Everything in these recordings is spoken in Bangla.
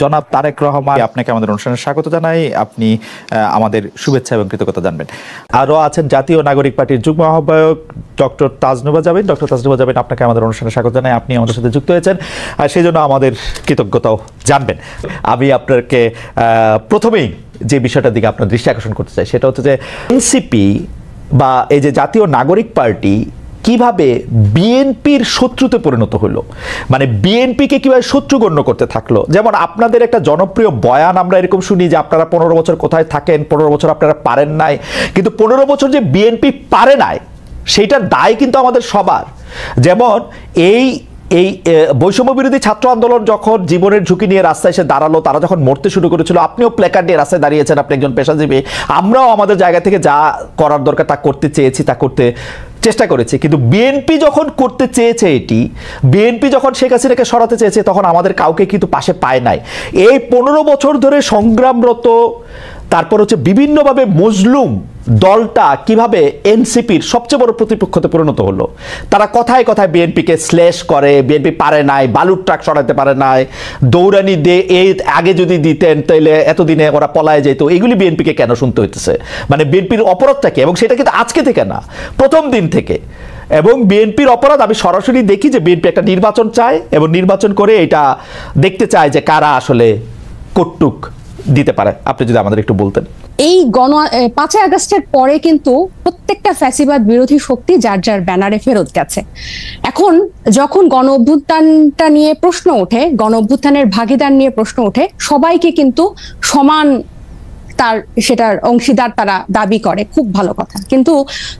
জনাব তারেক রহমান, আপনাকে আমাদের অনুষ্ঠানে স্বাগত জানাই। আপনি আমাদের শুভেচ্ছা এবং কৃতজ্ঞতা জানবেন। আরও আছেন জাতীয় নাগরিক পার্টির যুগ্ম আহ্বায়ক ডক্টর তাজনুবা জাবিন। ডক্টর তাজনুবা জাবিন, আপনাকে আমাদের অনুষ্ঠানে স্বাগত জানাই। আপনি আমাদের সাথে যুক্ত হয়েছেন, আর সেই জন্য আমাদের কৃতজ্ঞতাও জানবেন। আমি আপনাকে প্রথমেই যে বিষয়টার দিকে আপনার দৃষ্টি আকর্ষণ করতে চাই, সেটা হচ্ছে যে এনসিপি বা এই যে জাতীয় নাগরিক পার্টি কিভাবে বিএনপির শত্রুতে পরিণত হলো, মানে বিএনপিকে কিভাবে শত্রু গণ্য করতে থাকলো। যেমন আপনাদের একটা জনপ্রিয় বয়ান আমরা এরকম শুনি যে আপনারা 15 বছর কোথায় থাকেন, 15 বছর আপনারা পারেন নাই, কিন্তু 15 বছর যে বিএনপি পারে নাই সেইটার দায় কিন্তু আমাদের সবার। যেমন এই বৈষম্য বিরোধী ছাত্র আন্দোলন যখন জীবনের ঝুঁকি নিয়ে রাস্তায় এসে দাঁড়ালো, তারা যখন মরতে শুরু করেছিল, আপনিও প্ল্যাকার্ড নিয়ে রাস্তায় দাঁড়িয়েছেন, আপনি একজন পেশাজীবী। আমরাও আমাদের জায়গা থেকে যা করার দরকার তা করতে চেয়েছি, তা করতে চেষ্টা করেছি। কিন্তু বিএনপি যখন করতে চেয়েছে, বিএনপি যখন শেখ হাসিনাকে সরাতে চেয়েছে, তখন আমাদের কাউকে কিন্তু পাশে পায় নাই। এই 15 বছর ধরে সংগ্রামরত, তারপর হচ্ছে বিভিন্নভাবে মজলুম দলটা কিভাবে এনসিপির সবচেয়ে বড় প্রতিপক্ষতে পরিণত হলো। তারা কথায় কথায় বিএনপিকে শ্লেষ করে, বিএনপি পারে নাই, বালুর ট্রাক সরাতে পারে নাই, দৌড়ানি দিয়ে এই আগে যদি দিতেন তাহলে এতদিনে ওরা পলায় যেত। এগুলি বিএনপিকে কেন শুনতে হইতেছে? মানে বিএনপির অপরাধটা কি? এবং সেটা কিন্তু আজকে থেকে না, প্রথম দিন থেকে। এবং বিএনপির অপরাধ আমি সরাসরি দেখি যে বিএনপি একটা নির্বাচন চায় এবং নির্বাচন করে এটা দেখতে চায় যে কারা আসলে কটুক দিতে পারে। আপনি যদি আমাদের একটু বলতেন। এই 5 আগস্টের পরে কিন্তু প্রত্যেকটা ফ্যাসিবাদ বিরোধী শক্তি যার যার ব্যানারে ফেরত গেছে। এখন যখন গণ অভ্যুত্থানটা নিয়ে প্রশ্ন ওঠে, গণ অভ্যুত্থানের ভাগিদার নিয়ে প্রশ্ন ওঠে, সবাইকে কিন্তু সমান সেটার অংশীদার তারা দাবি করে, খুব ভালো কথা। কিন্তু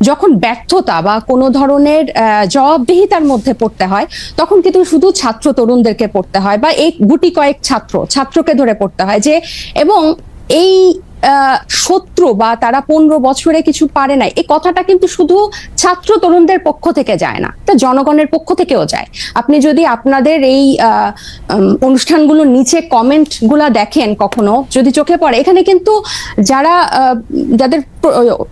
যখন ব্যর্থতা বা কোনো ধরনের জবাবদিহিতার মধ্যে পড়তে হয়, তখন কিন্তু শুধু ছাত্র তরুণদেরকে পড়তে হয় বা এই গুটি কয়েক ছাত্রকে ধরে পড়তে হয় যে, এবং এই শত্রু বা তারা 15 বছরে কিছু পারে নাই, এই কথাটা কিন্তু শুধু ছাত্র তরুণদের পক্ষ থেকে যায় না, এটা জনগণের পক্ষ থেকেও যায়। আপনি যদি আপনাদের এই অনুষ্ঠানগুলোর নিচে কমেন্ট গুলা দেখেন, কখনো যদি চোখে পড়ে, এখানে কিন্তু যাদের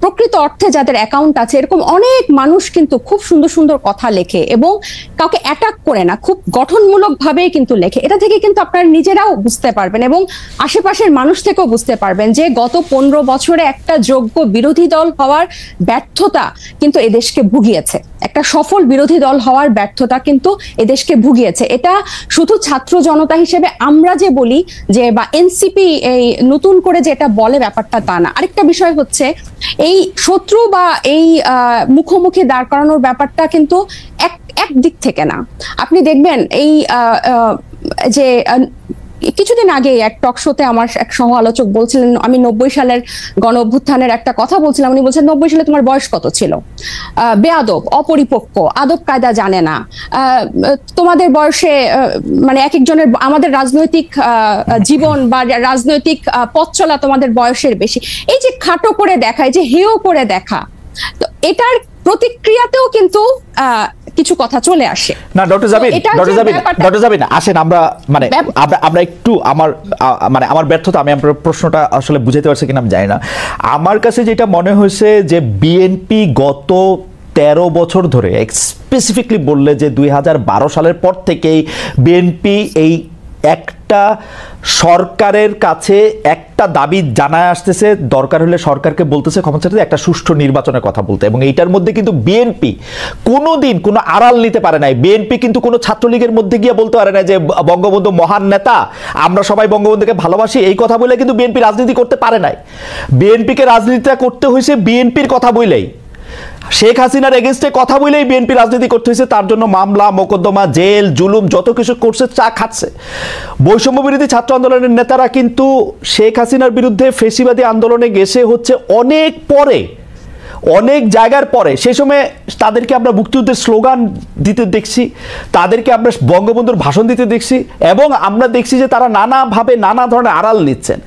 প্রকৃত অর্থে যাদের অ্যাকাউন্ট আছে, এরকম অনেক মানুষ কিন্তু খুব সুন্দর সুন্দর কথা লেখে এবং কাউকে অ্যাটাক করে না, খুব গঠনমূলক ভাবেই কিন্তু লেখে। এটা থেকে কিন্তু আপনারা নিজেরাও বুঝতে পারবেন এবং আশেপাশের মানুষ থেকেও বুঝতে পারবেন যে গত 15 বছরে একটা যোগ্য বিরোধী দল হওয়ার ব্যর্থতা কিন্তু এদেশকে ভুগিয়েছে। একটা সফল বিরোধী দল হওয়ার ব্যর্থতা কিন্তু এদেশকে ভুগিয়েছে। এটা শুধু ছাত্র জনতা হিসেবে আমরা যে বলি যে, বা এনসিপি এই নতুন করে যে এটা বলে, ব্যাপারটা তা না। আরেকটা বিষয় হচ্ছে, এই শত্রু বা এই মুখোমুখি দাঁড় করানোর ব্যাপারটা কিন্তু এক দিক থেকে না। আপনি দেখবেন এই যে কিছুদিন আগে এক টক শোতে আমার এক সহ আলোচক বলছিলেন, আমি 90 সালের গণ অভ্যুত্থানের একটা কথা বলছিলাম, উনি বলছেন 90 সালে তোমার বয়স কত ছিল, বেয়াদব, অপরিপক্ক, আদব কায়দা জানে না, তোমাদের বয়সে মানে এক একজনের, আমাদের রাজনৈতিক জীবন বা রাজনৈতিক পথ চলা তোমাদের বয়সের বেশি। এই যে খাটো করে দেখা, এই যে হেয় করে দেখা, তো এটার প্রতিক্রিয়াতেও কিন্তু কিছু কথা চলে আসে। না ডক্টর জাবিন আসেন, আমরা একটু আমার ব্যর্থতা, আমি আপনার প্রশ্নটা আসলে বুঝাতে পারছি কিনা আমি জানি না। আমার কাছে যেটা মনে হয়েছে যে বিএনপি গত 13 বছর ধরে, স্পেসিফিকলি বললে যে 2012 সালের পর থেকেই বিএনপি এই একটা সরকারের কাছে একটা দাবি জানায় আসতেছে, দরকার হলে সরকারকে বলতেছে ক্ষমা চাইতে একটা সুষ্ঠু নির্বাচনের কথা বলতে। এবং এইটার মধ্যে কিন্তু বিএনপি কোনোদিন কোনো আড়াল নিতে পারে নাই। বিএনপি কিন্তু কোনো ছাত্রলীগের মধ্যে গিয়ে বলতে পারে না যে বঙ্গবন্ধু মহান নেতা, আমরা সবাই বঙ্গবন্ধুকে ভালোবাসি, এই কথা বলে কিন্তু বিএনপি রাজনীতি করতে পারে নাই। বিএনপিকে রাজনীতিটা করতে হয়েছে বিএনপির কথা বলেই, শেখ হাসিনার এগেইনস্টে কথা বলেই বিএনপি রাজনীতি করতে হয়েছে। তার জন্য মামলা, মোকদ্দমা, জেল, জুলুম যত কিছু করছে, চা খাচ্ছে। বৈষম্য বিরোধী ছাত্র আন্দোলনের নেতারা কিন্তু শেখ হাসিনার বিরুদ্ধে ফেসিবাদী আন্দোলনে গেছে হচ্ছে অনেক পরে, অনেক জায়গার পরে। সেই সময় তাদেরকে আমরা মুক্তিযুদ্ধের স্লোগান দিতে দেখছি, তাদেরকে আমরা বঙ্গবন্ধুর ভাষণ দিতে দেখছি, এবং আমরা দেখছি যে তারা নানাভাবে নানা ধরনের আড়াল নিচ্ছেন।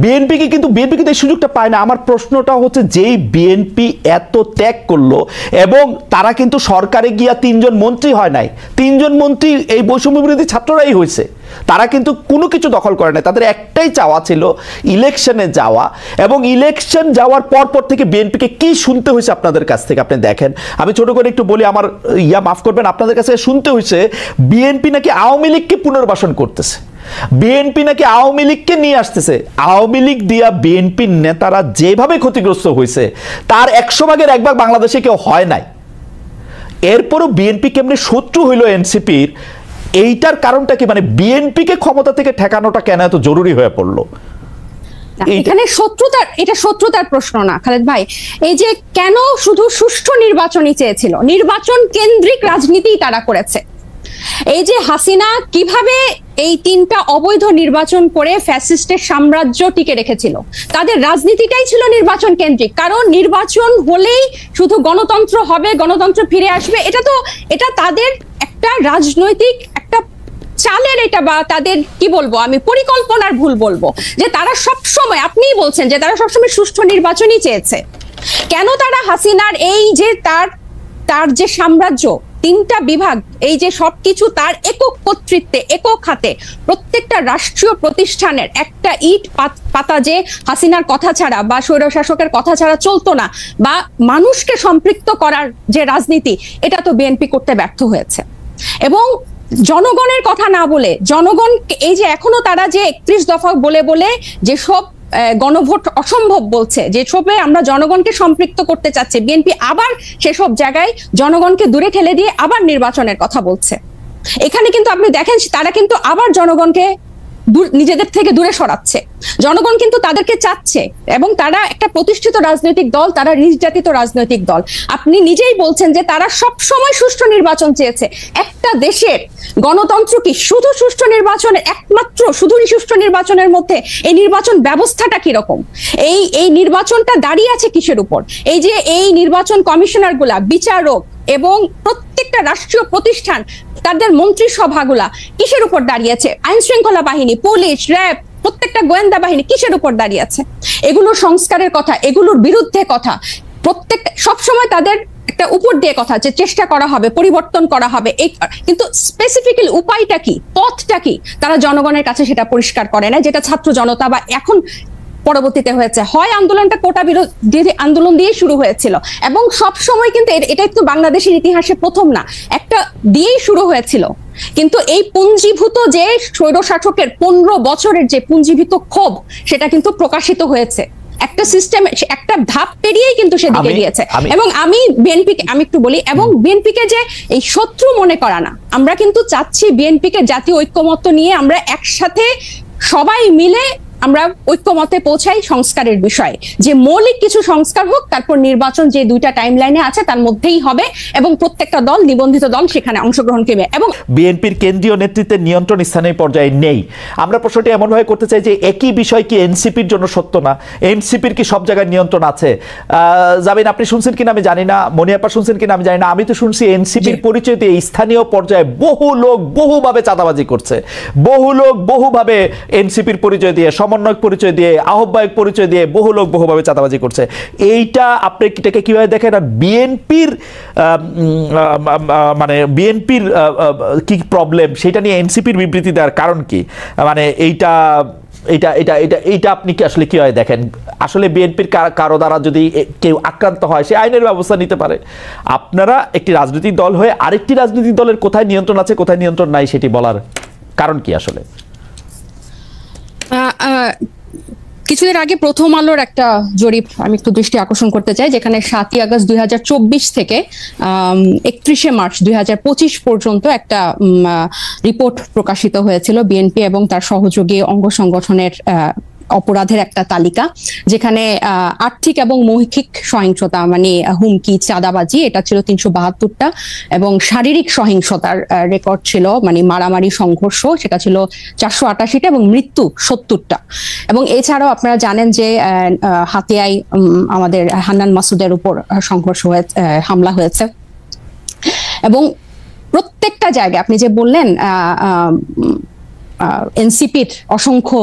বিএনপি কিন্তু এই সুযোগটা পায় না। আমার প্রশ্নটা হচ্ছে, যেই বিএনপি এত ত্যাগ করলো এবং তারা কিন্তু সরকারে গিয়া 3 জন মন্ত্রী হয় নাই, 3 জন মন্ত্রী এই বৈষম্য বিরোধী ছাত্ররাই হয়েছে। তারা কিন্তু কোনো কিছু দখল করে নাই, তাদের একটাই চাওয়া ছিল ইলেকশনে যাওয়া। এবং ইলেকশন যাওয়ার পর থেকে বিএনপিকে কি শুনতে হয়েছে আপনাদের কাছ থেকে আপনি দেখেন। আমি ছোট করে একটু বলি, আমার মাফ করবেন, আপনাদের কাছে শুনতে হয়েছে বিএনপি নাকি আওয়ামী লীগকে পুনর্বাসন করতেছে। বিএনপি নাকি আওয়ামী লীগকে নিয়ে আসতেছে। আওয়ামী লীগ দিয়া বিএনপির নেতারা যেভাবে ক্ষতিগ্রস্ত হয়েছে তার 100 ভাগের 1 ভাগ বাংলাদেশে কেউ হয় নাই। এরপরও বিএনপি কেমনি শত্রু হইল এনসিপির, এইটার কারণটা কি? মানে বিএনপিকে ক্ষমতা থেকে ঠেকানোটা কেন এত জরুরি হয়ে পড়লো? এখানে শত্রুতার প্রশ্ন না খালেদ ভাই। এই যে কেন শুধু সুষ্ঠু নির্বাচনই চেয়েছিল, নির্বাচন কেন্দ্রিক রাজনীতি তারা করেছে। এই যে হাসিনা কিভাবে এই 3টা অবৈধ নির্বাচন করে ফ্যাসিস্টের সাম্রাজ্য টিকে রেখেছিল, তাদের রাজনীতিটাই ছিল নির্বাচন কেন্দ্রিক। কারণ নির্বাচন হলেই শুধু গণতন্ত্র হবে, গণতন্ত্র ফিরে আসবে, এটা তাদের একটা রাজনৈতিক একটা চালের, এটা বা তাদের কি বলবো আমি, পরিকল্পনার ভুল বলবো, যে তারা সবসময়, আপনিই বলছেন যে তারা সবসময় সুষ্ঠু নির্বাচনই চেয়েছে। কেন তারা হাসিনার এই যে তার যে সাম্রাজ্য, 3টা বিভাগ, এই যে সবকিছু তার একক কর্তৃত্বে, একক হাতে, প্রত্যেকটা রাষ্ট্রীয় প্রতিষ্ঠানের একটা ইট পাতা যে হাসিনার কথা ছাড়া বা স্বৈরশাসকের কথা ছাড়া চলতো না, বা মানুষকে সম্পৃক্ত করার যে রাজনীতি, এটা তো বিএনপি করতে ব্যর্থ হয়েছে। এবং জনগণের কথা না বলে, জনগণ এই যে এখনো তারা যে 31 দফা বলে বলে যেসব গণভোট অসম্ভব বলছে, যেসবে আমরা জনগণকে সম্পৃক্ত করতে চাচ্ছি, বিএনপি আবার সেসব জায়গায় জনগণকে দূরে ঠেলে দিয়ে আবার নির্বাচনের কথা বলছে। এখানে কিন্তু আপনি দেখেন তারা কিন্তু আবার জনগণকে নিজেদের থেকে দূরে সরাচ্ছে। জনগণ কিন্তু তাদেরকে চাচ্ছে, এবং তারা একটা প্রতিষ্ঠিত রাজনৈতিক দল, তারা নির্যাতিত রাজনৈতিক দল। আপনি নিজেই বলছেন যে তারা সব সময় সুষ্ঠু নির্বাচন চেয়েছে। একটা দেশের গণতন্ত্র কি শুধু সুষ্ঠু নির্বাচনের, একমাত্র শুধু সুষ্ঠু নির্বাচনের মধ্যে এই নির্বাচন ব্যবস্থাটা কিরকম, এই নির্বাচনটা দাঁড়িয়ে আছে কিসের উপর? এই যে এই নির্বাচন কমিশনার গুলা, বিচারক এবং প্রত্যেকটা রাষ্ট্রীয় প্রতিষ্ঠান, তাদের মন্ত্রিসভাগুলা কিসের উপর দাঁড়িয়েছে? আইন শৃঙ্খলা বাহিনী, পুলিশ, র্যাব, প্রত্যেকটা গোয়েন্দা বাহিনী কিসের উপর দাঁড়িয়ে আছে? এগুলোর সংস্কারের কথা, এগুলোর বিরুদ্ধে কথা, প্রত্যেকটা সবসময় তাদের একটা উপর দিয়ে কথা, যে চেষ্টা করা হবে, পরিবর্তন করা হবে, কিন্তু স্পেসিফিক্যালি উপায়টা কি, পথটা কি, তারা জনগণের কাছে সেটা পরিষ্কার করে না। যেটা ছাত্র জনতা বা এখন পরবর্তীতে হয়েছে, হয় আন্দোলনটা কোটা বিরোধী আন্দোলন দিয়ে শুরু হয়েছিল, এবং সব সময় কিন্তু এটা একটু বাংলাদেশের ইতিহাসে প্রথম না, একটা দিয়েই শুরু হয়েছিল। কিন্তু এই পুঞ্জীভূত যে স্বৈরশাসকের 15 বছরের যে পুঞ্জীভূত ক্ষোভ, সেটা কিন্তু প্রকাশিত হয়েছে একটা সিস্টেম, একটা ধাপ পেরিয়েই কিন্তু সেদিকে গিয়েছে। এবং আমি একটু বলি, এবং বিএনপিকে যে এই শত্রু মনে করা না, আমরা কিন্তু চাচ্ছি বিএনপিকে জাতীয় ঐক্যমত্য নিয়ে আমরা একসাথে সবাই মিলে আমরা ঐক্যমতে পৌঁছাই সংস্কারের বিষয়ে, যে মৌলিক কিছু সংস্কার হোক, তারপর নির্বাচন যে 2টা টাইম লাইনে আছে তার মধ্যেই হবে, এবং প্রত্যেকটা দল, নিবন্ধিত দল সেখানে অংশগ্রহণ করবে। এবং বিএনপির কেন্দ্রীয় নেতৃত্বের নিয়ন্ত্রণ স্থানীয় পর্যায়ে নেই। আমরা প্রশ্নটি এমনভাবে করতে চাই যে একই বিষয় কি এনসিপির জন্য সত্য না? এনসিপির কি সব জায়গায় নিয়ন্ত্রণ আছে? জামিন, আপনি শুনছেন কিনা আমি জানি না, মনিয়াপা শুনছেন কিনা আমি জানি না, আমি তো শুনছি এনসিপির পরিচয় দিয়ে স্থানীয় পর্যায়ে বহু লোক বহুভাবে চাঁদাবাজি করছে, বহু লোক বহুভাবে এনসিপির পরিচয় দিয়ে, সমন্বয়ক পরিচয় দিয়ে, আহ্বায়ক পরিচয় দিয়ে বহু লোক বহুভাবে চাঁদাবাজি করছে। এইটা আপনি এটাকে কিভাবে দেখেন? আর বিএনপির মানে বিএনপির কি প্রবলেম সেটা নিয়ে এনসিপির বিবৃতি দেওয়ার কারণ কি? মানে এইটা এটা এটা এটা এইটা আপনি কি আসলে কিভাবে দেখেন? আসলে বিএনপির কারো দ্বারা যদি কেউ আক্রান্ত হয়, সে আইনের ব্যবস্থা নিতে পারে। আপনারা একটি রাজনৈতিক দল হয়ে আরেকটি রাজনৈতিক দলের কোথায় নিয়ন্ত্রণ আছে, কোথায় নিয়ন্ত্রণ নাই, সেটি বলার কারণ কি আসলে? কিছুদিন আগে প্রথম আলোর একটা জরিপ আমি একটু দৃষ্টি আকর্ষণ করতে চাই, যেখানে 7ই আগস্ট 2024 থেকে 31শে মার্চ 2025 পর্যন্ত একটা রিপোর্ট প্রকাশিত হয়েছিল বিএনপি এবং তার সহযোগী অঙ্গ সংগঠনের অপরাধের একটা তালিকা, যেখানে আর্থিক এবং মৌখিক সহিংসতা মানে হুমকি, চাঁদাবাজি, এটা ছিল 372টা, এবং শারীরিক সহিংসতার রেকর্ড ছিল মানে মারামারি, সংঘর্ষ, সেটা ছিল 488টা, এবং মৃত্যু 70টা। এবং এছাড়াও আপনারা জানেন যে হাতিয়ায় আমাদের হান্নান মাসুদের উপর সংঘর্ষ হয়েছে, হামলা হয়েছে, এবং প্রত্যেকটা জায়গায় আপনি যে বললেন এনসিপির অসংখ্য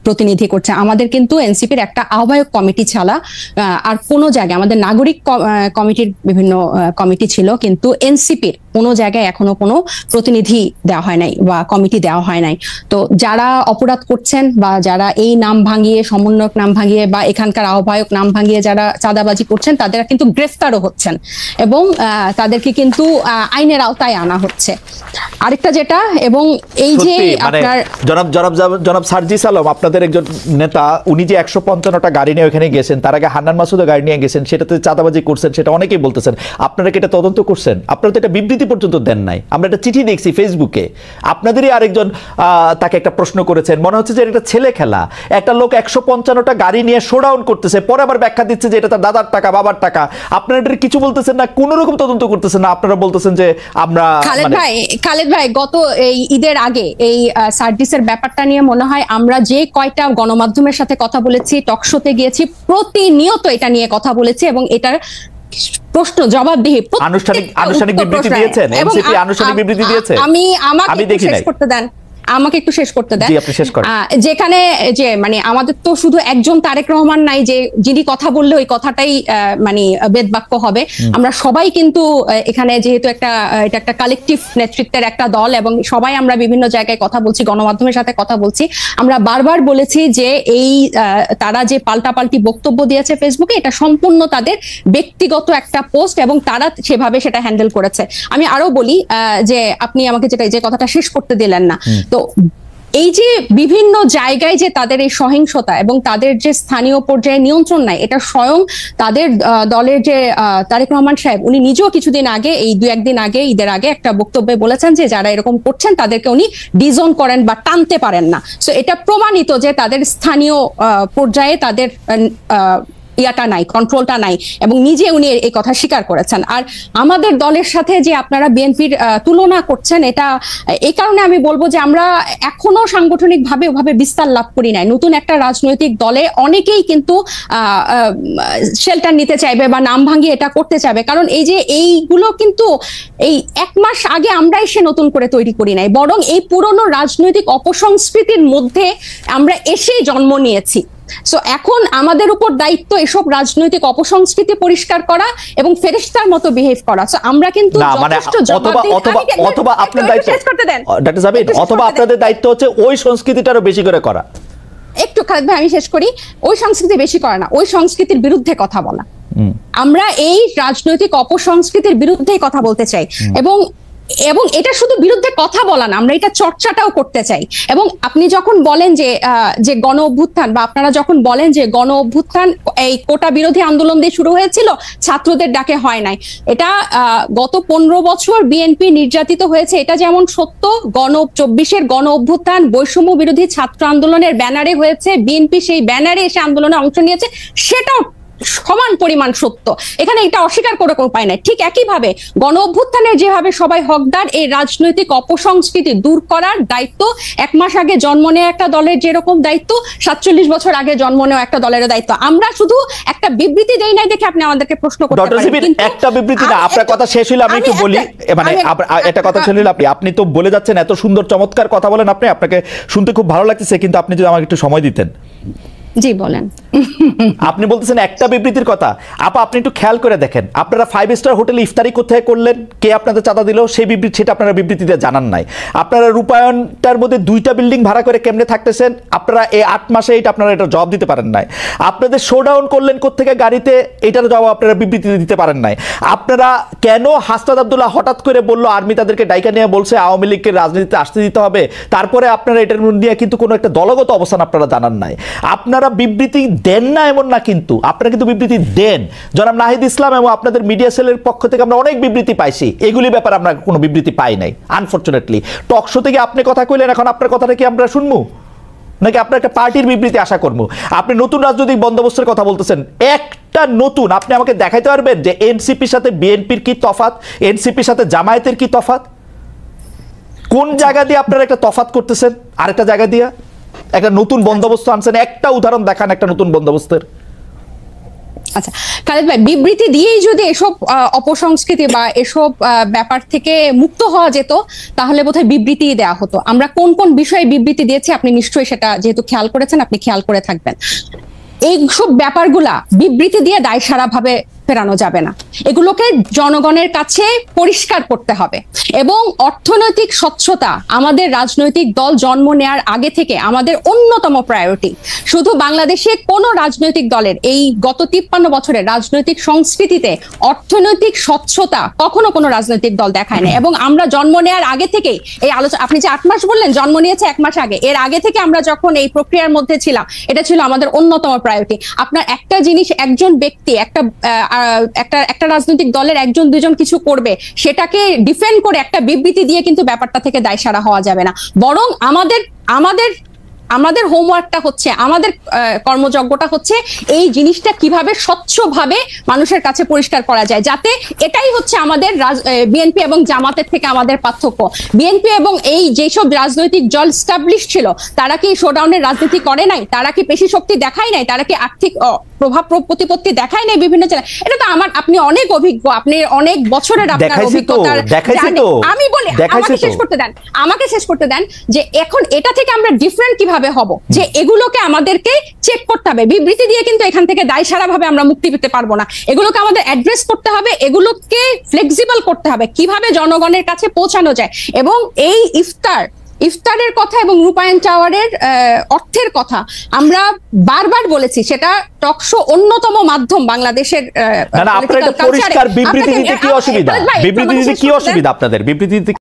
প্রতিনিধি করছে, আমাদের কিন্তু এনসিপির একটা আহ্বায়ক কমিটি ছাড়া আর কোনো জায়গায়, আমাদের নাগরিক কমিটির বিভিন্ন কমিটি ছিল, কিন্তু এনসিপির কোনো জায়গায় এখনো কোনো প্রতিনিধি দেওয়া হয় নাই বা কমিটি দেওয়া হয় নাই। তো যারা অপরাধ করছেন বা যারা এই নাম ভাঙিয়ে, সমন্বয়ক নাম ভাঙিয়ে বা এখানকার আহ্বায়ক নাম ভাঙিয়ে যারা চাঁদাবাজি করছেন, তাদের কিন্তু গ্রেফতারও হচ্ছেন এবং তাদেরকে কিন্তু আইনের আওতায় আনা হচ্ছে। আরেকটা যেটা, এবং এই যে বলছি মানে জনাব সার্জিস আলম আপনাদের একজন নেতা, উনি যে 155টা গাড়ি নিয়ে ওখানে গেছেন, তার আগে হান্নান মাসুদও গাড়ি নিয়ে গেছেন, সেটাতে চাঁদাবাজি করছেন, সেটা অনেকেই বলতেছেন। আপনারা কি এটা তদন্ত করছেন? আপনারা তো এটা বিবৃতি পর্যন্ত দেন নাই। আমরা একটা চিঠি দেখছি ফেসবুকে, আপনাদেরই আরেকজন তাকে একটা প্রশ্ন করেছেন, মনে হচ্ছে যে এটা ছেলে খেলা। একটা লোক 155টা গাড়ি নিয়ে শোডাউন করতেছে, পরে আবার ব্যাখ্যা দিচ্ছে যে এটা তার দাদার টাকা, বাবার টাকা। আপনারা এটা কিছু বলতেছেন না, কোনো রকম তদন্ত করতেছেন না। আপনারা বলতেছেন যে আমরা খালেদ ভাই গত এই ঈদের আগে এই সার্জিসের ব্যাপারটা নিয়ে মনে হয় আমরা যে কয়টা গণমাধ্যমের সাথে কথা বলেছি, টকশোতে গিয়েছি, প্রতিনিয়ত এটা নিয়ে কথা বলেছি এবং এটার প্রশ্ন জবাবদিহি আনুষ্ঠানিক বিবৃতি দিয়েছেন, এনসিপি আনুষ্ঠানিক বিবৃতি দিয়েছে। আমাকে শেষ করতে দেন, আমাকে একটু শেষ করতে দেন। জি, আপনি শেষ করেন। যেখানে যে মানে আমাদের তো শুধু একজন তারেক রহমান নাই যে যিনি কথা বললে ওই কথাটাই মানে বেদবাক্য হবে। আমরা সবাই কিন্তু এখানে যেহেতু এটা একটা কালেকটিভ নেতৃত্বের একটা দল এবং সবাই আমরা বিভিন্ন জায়গায় কথা বলছি, গণমাধ্যমের সাথে কথা বলছি। আমরা বারবার বলেছি যে এই তারা যে পাল্টাপাল্টি বক্তব্য দিয়েছে ফেসবুকে, এটা সম্পূর্ণ তাদের ব্যক্তিগত একটা পোস্ট এবং তারা সেভাবে সেটা হ্যান্ডেল করেছে। আমি আরো বলি যে আপনি আমাকে যে কথাটা শেষ করতে দিলেন না, তো এই যে বিভিন্ন জায়গায় যে তাদের এই সহিংসতা এবং তাদের যে স্থানীয় পর্যায়ে নিয়ন্ত্রণ নাই, এটা স্বয়ং তাদের দলের যে তারেক রহমান সাহেব উনি নিজেও কিছুদিন আগে, এই 2-1 দিন আগে, ঈদের আগে একটা বক্তব্যে বলেছেন যে যারা এরকম করছেন তাদেরকে উনি ডিজোন করেন বা টানতে পারেন না। সো এটা প্রমাণিত যে তাদের স্থানীয় পর্যায়ে তাদের ইয়াটা নাই, কন্ট্রোলটা নাই এবং নিজে উনি এই কথা স্বীকার করেছেন। আর আমাদের দলের সাথে যে আপনারা বিএনপির তুলনা করছেন, এটা এই কারণে আমি বলবো যে আমরা এখনো সাংগঠনিকভাবে ওভাবে বিস্তার লাভ করি নাই। নতুন একটা রাজনৈতিক দলে অনেকেই কিন্তু শেল্টার নিতে চাইবে বা নাম ভাঙিয়ে এটা করতে চাইবে, কারণ এই যে এইগুলো কিন্তু এই 1 মাস আগে আমরা এসে নতুন করে তৈরি করি নাই, বরং এই পুরনো রাজনৈতিক অপসংস্কৃতির মধ্যে আমরা এসেই জন্ম নিয়েছি। সো এখন আমাদের উপর দায়িত্ব এসব রাজনৈতিক অপসংস্কৃতি পরিষ্কার করা এবং ফেরেশতার মতো বিহেভ করা। সো আমরা কিন্তু অথবা আপনার দায়িত্ব অথবা আপনাদের দায়িত্ব হচ্ছে ওই সংস্কৃতিটারও বেশি করে করা। একটু খালেদ ভাই আমি শেষ করি। ওই সংস্কৃতি বেশি করা না, ওই সংস্কৃতির বিরুদ্ধে কথা বলা। আমরা এই রাজনৈতিক অপসংস্কৃতির বিরুদ্ধেই কথা বলতে চাই এবং এটা শুধু বিরুদ্ধে কথা বলা না, আমরা এটা চর্চাটাও করতে চাই। এবং আপনি যখন বলেন যে গণ অভ্যুত্থান বা আপনারা যখন বলেন যে গণ অভ্যুত্থান এই কোটা বিরোধী আন্দোলন দিয়ে শুরু হয়েছিল, ছাত্রদের ডাকে হয় নাই, এটা গত 15 বছর বিএনপি নির্যাতিত হয়েছে, এটা যেমন সত্য। 24-এর গণ অভ্যুত্থান বৈষম্য বিরোধী ছাত্র আন্দোলনের ব্যানারে হয়েছে, বিএনপি সেই ব্যানারে এসে আন্দোলনে অংশ নিয়েছে, সেটাও সমান পরিমাণ সত্য। এখানে এটা অস্বীকার করে কোনো উপায় নাই। ঠিক একইভাবে গণ অভ্যুত্থানের যেভাবে সবাই হকদার, এই রাজনৈতিক অপসংস্কৃতি দূর করার দায়িত্ব 1 মাস আগে জন্ম নেওয়া একটা দলের যেরকম দায়িত্ব, 47 বছর আগে জন্ম নেওয়া একটা দলের দায়িত্ব। আমরা শুধু একটা বিবৃতি দেই নাই দেখে আপনি আমাদেরকে প্রশ্ন করতে পারেন, কিন্তু একটা বিবৃতি না। আপনার কথা শেষ হইলে আমি একটু বলি, মানে একটা কথা শেষ হইলে আপনি তো বলে যাচ্ছেন, এত সুন্দর চমৎকার কথা বলেন আপনি, আপনাকে শুনতে খুব ভালো লাগতেছে, কিন্তু আপনি যদি আমাকে একটু সময় দিতেন। জি বলেন। আপনি বলতেছেন একটা বিবৃতির কথা। আপনি একটু খেয়াল করে দেখেন, আপনারা 5 স্টার হোটেলে ইফতারি কোথায় করলেন, কে আপনাদের চাঁদা দিল, সেই বিবৃতি সেটা আপনারা বিবৃতিতে জানান নাই। আপনারা রূপায়ণটার মধ্যে 2টা বিল্ডিং ভাড়া করে কেমনে থাকতেছেন, আপনারা এই 8 মাসে আপনারা এটা জবাব দিতে পারেন নাই। আপনাদের শোডাউন করলেন কোত্থেকে গাড়িতে, এটার জবাব আপনারা বিবৃতিতে দিতে পারেন নাই। আপনারা কেন হাসনাত আব্দুল্লাহ হঠাৎ করে বললো আর্মি তাদেরকে ডাইকা নিয়ে বলছে আওয়ামী লীগকে রাজনীতিতে আসতে দিতে হবে, তারপরে আপনারা এটার নিয়ে কিন্তু কোনো একটা দলগত অবস্থান আপনারা জানান নাই। আপনারা বিবৃতি দেন না এমন না, কিন্তু আপনারা কিন্তু বিবৃতি দেন। জনাব নাহিদ ইসলাম এবং আপনাদের মিডিয়া সেলের পক্ষ থেকে আমরা অনেক বিবৃতি পাইছি, এগুলি ব্যাপারে আমরা কোনো বিবৃতি পাই নাই আনফরচুনেটলি। টকশো থেকে আপনি কথা কইলেন, এখন আপনার কথাটা কি আমরা শুনবো নাকি আপনার একটা পার্টির বিবৃতি আশা করবো? আপনি নতুন রাজনৈতিক বন্দোবস্তের কথা বলতেছেন, একটা নতুন আপনি আমাকে দেখাইতে পারবেন যে এনসিপির সাথে বিএনপির কি তফাৎ, এনসিপির সাথে জামায়াতের কি তফাৎ? কোন জায়গা দিয়ে আপনারা একটা তফাৎ করতেছেন আরেকটা জায়গা দিয়ে একটা নতুন বন্দোবস্ত আনছেন? একটা উদাহরণ দেখান একটা নতুন বন্দোবস্তের। আচ্ছা খালেদ ভাই, বিবৃতি দিয়েই যদি এসব অপসংস্কৃতি বা এসব ব্যাপার থেকে মুক্ত হওয়া যেত তাহলে বোধহয় বিবৃতি দেওয়া হতো। আমরা কোন কোন বিষয়ে বিবৃতি দিয়েছি আপনি নিশ্চয়ই সেটা যেহেতু খেয়াল করেছেন, আপনি খেয়াল করে থাকবেন। এইসব ব্যাপারগুলা বিবৃতি দিয়ে দায়সারা ভাবে ফেরানো যাবে না, এগুলোকে জনগণের কাছে পরিষ্কার করতে হবে। এবং অর্থনৈতিক স্বচ্ছতা আমাদের রাজনৈতিক দল জন্ম নেওয়ার আগে থেকে আমাদের অন্যতম প্রায়োরিটি। শুধু বাংলাদেশে কোনো রাজনৈতিক দলের এই গত 53 বছরের রাজনৈতিক সংস্কৃতিতে অর্থনৈতিক স্বচ্ছতা কখনো কোনো রাজনৈতিক দল দেখায় না। এবং আমরা জন্ম নেওয়ার আগে থেকেই এই আলোচনা, আপনি যে 8 মাস বললেন, জন্ম নিয়েছে 1 মাস আগে, এর আগে থেকে আমরা যখন এই প্রক্রিয়ার মধ্যে ছিলাম, এটা ছিল আমাদের অন্যতম প্রায়োরিটি। আপনার একটা জিনিস, একজন ব্যক্তি একটা রাজনৈতিক দলের একজন দুজন কিছু করবে, সেটাকে ডিফেন্ড করে একটা বিবৃতি দিয়ে কিন্তু ব্যাপারটা থেকে দায়সারা হওয়া যাবে না। বরং আমাদের হোমওয়ার্কটা হচ্ছে, আমাদের কর্মযজ্ঞটা হচ্ছে এই জিনিসটা কিভাবে স্বচ্ছভাবে মানুষের কাছে পরিষ্কার করা যায়, যাতে এটাই হচ্ছে আমাদের বিএনপি এবং জামাতের থেকে আমাদের পার্থক্য। বিএনপি এবং এই যেসব রাজনৈতিক দল স্টাবলিশ ছিল, তারা কি শোডাউনের রাজনীতি করে নাই? তারা কি পেশি শক্তি দেখায় নাই? তারা কি আর্থিক প্রভাব প্রতিপত্তি দেখায় নাই বিভিন্ন জেলায়? এটা তো আপনি অনেক অভিজ্ঞ, আপনি অনেক বছরের আপনার অভিজ্ঞতা। আমি বলি, আমাকে শেষ করতে দেন যে এখন এটা থেকে আমরা ডিফারেন্ট কিভাবে হব, যে এগুলোকে আমাদেরকে চেক করতে হবে। বিবৃতি দিয়ে কিন্তু এখান থেকে দায়সারা ভাবে আমরা মুক্তি পেতে পারবো না। এগুলোকে আমাদের অ্যাড্রেস করতে হবে, এগুলোকে ফ্লেক্সিবল করতে হবে, কিভাবে জনগণের কাছে পৌঁছানো যায়। এবং এই ইফতারের কথা এবং রূপায়ণ টাওয়ারের অর্থের কথা আমরা বারবার বলেছি, সেটা টকশো অন্যতম মাধ্যম বাংলাদেশের। আপনার এটা পরিষ্কার বিবৃতি দিতে কি অসুবিধা? বিবৃতি দিতে কি অসুবিধা আপনাদের? বিবৃতি দিতে